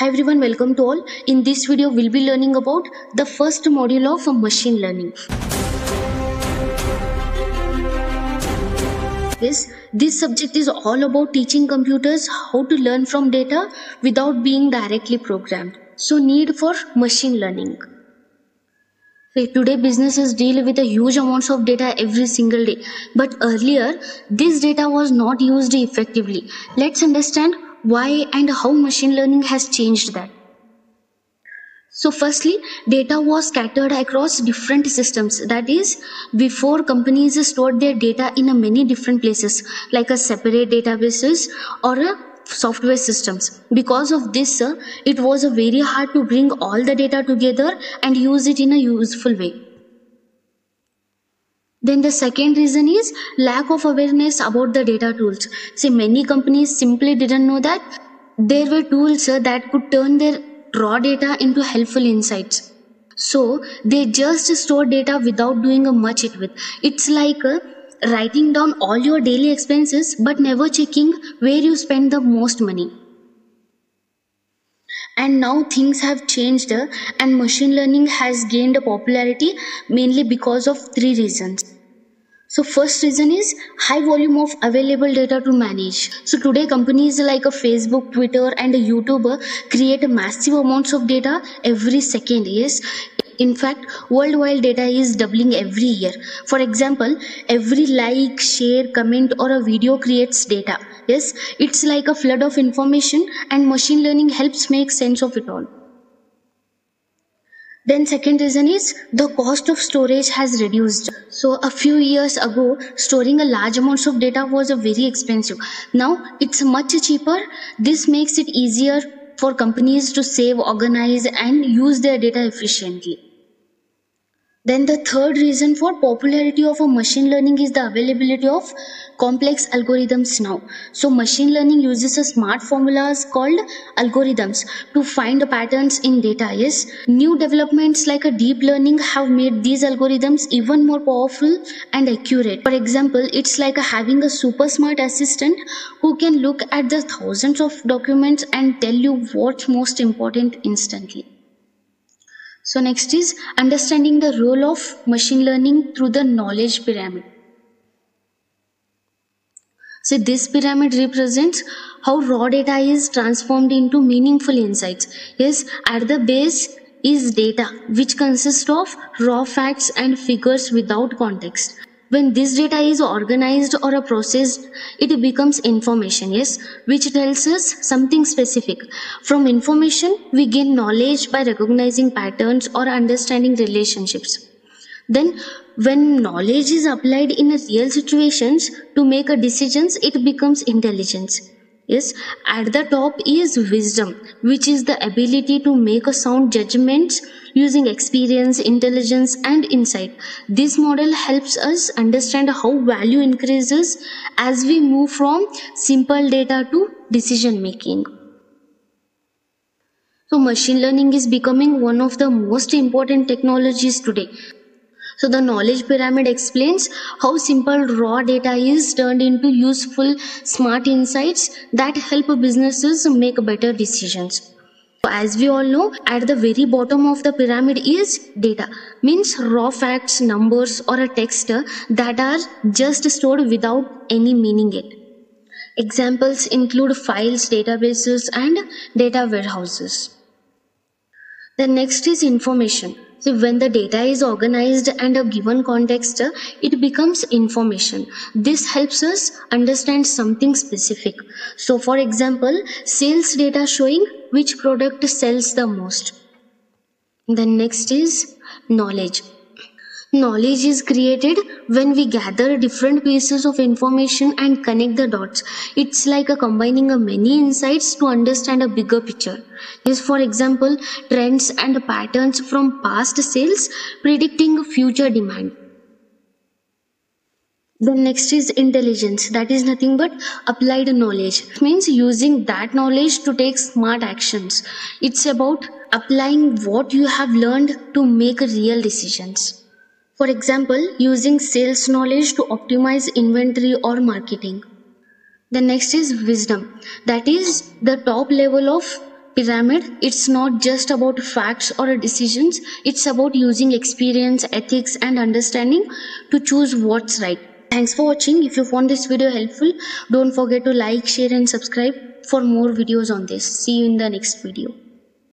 Hi everyone, welcome to all. In this video, we'll be learning about the first module of machine learning. Yes, this subject is all about teaching computers how to learn from data without being directly programmed. So need for machine learning. Today businesses deal with a huge amounts of data every single day. But earlier, this data was not used effectively. Let's understand why and how machine learning has changed that. So firstly, data was scattered across different systems. That is, before companies stored their data in a many different places, like a separate databases or a software systems. Because of this, it was very hard to bring all the data together and use it in a useful way. Then the second reason is lack of awareness about the data tools. See, many companies simply didn't know that there were tools that could turn their raw data into helpful insights. So they just store data without doing much with. It's like writing down all your daily expenses but never checking where you spend the most money. And now things have changed and machine learning has gained popularity mainly because of three reasons. So first reason is high volume of available data to manage. So today companies like Facebook, Twitter and YouTube create massive amounts of data every second. Yes. In fact, worldwide data is doubling every year. For example, every like, share, comment or a video creates data. Yes, it's like a flood of information and machine learning helps make sense of it all. Then second reason is the cost of storage has reduced. So a few years ago, storing a large amounts of data was very expensive. Now it's much cheaper. This makes it easier for companies to save, organize and use their data efficiently. Then the third reason for popularity of a machine learning is the availability of complex algorithms now. So machine learning uses a smart formulas called algorithms to find patterns in data. Yes, new developments like a deep learning have made these algorithms even more powerful and accurate. For example, it's like having a super smart assistant who can look at the thousands of documents and tell you what's most important instantly. So next is understanding the role of machine learning through the knowledge pyramid. So this pyramid represents how raw data is transformed into meaningful insights. Yes, at the base is data, which consists of raw facts and figures without context. When this data is organized or processed, it becomes information, yes, which tells us something specific. From information, we gain knowledge by recognizing patterns or understanding relationships. Then, when knowledge is applied in real situations to make decisions, it becomes intelligence. Yes, at the top is wisdom, which is the ability to make a sound judgments using experience, intelligence and insight. This model helps us understand how value increases as we move from simple data to decision making. So machine learning is becoming one of the most important technologies today. So the knowledge pyramid explains how simple raw data is turned into useful smart insights that help businesses make better decisions. As we all know, at the very bottom of the pyramid is data, means raw facts, numbers or a text that are just stored without any meaning yet. Examples include files, databases and data warehouses. The next is information. So when the data is organized and a given context, it becomes information. This helps us understand something specific. So for example, sales data showing which product sells the most. The next is knowledge. Knowledge is created when we gather different pieces of information and connect the dots. It's like combining many insights to understand a bigger picture. Yes, for example, trends and patterns from past sales predicting future demand. The next is intelligence. That is nothing but applied knowledge. It means using that knowledge to take smart actions. It's about applying what you have learned to make real decisions. For example, using sales knowledge to optimize inventory or marketing. The next is wisdom. That is the top level of pyramid, it's not just about facts or decisions, it's about using experience, ethics, and understanding to choose what's right. Thanks for watching. If you found this video helpful, don't forget to like, share, and subscribe for more videos on this. See you in the next video.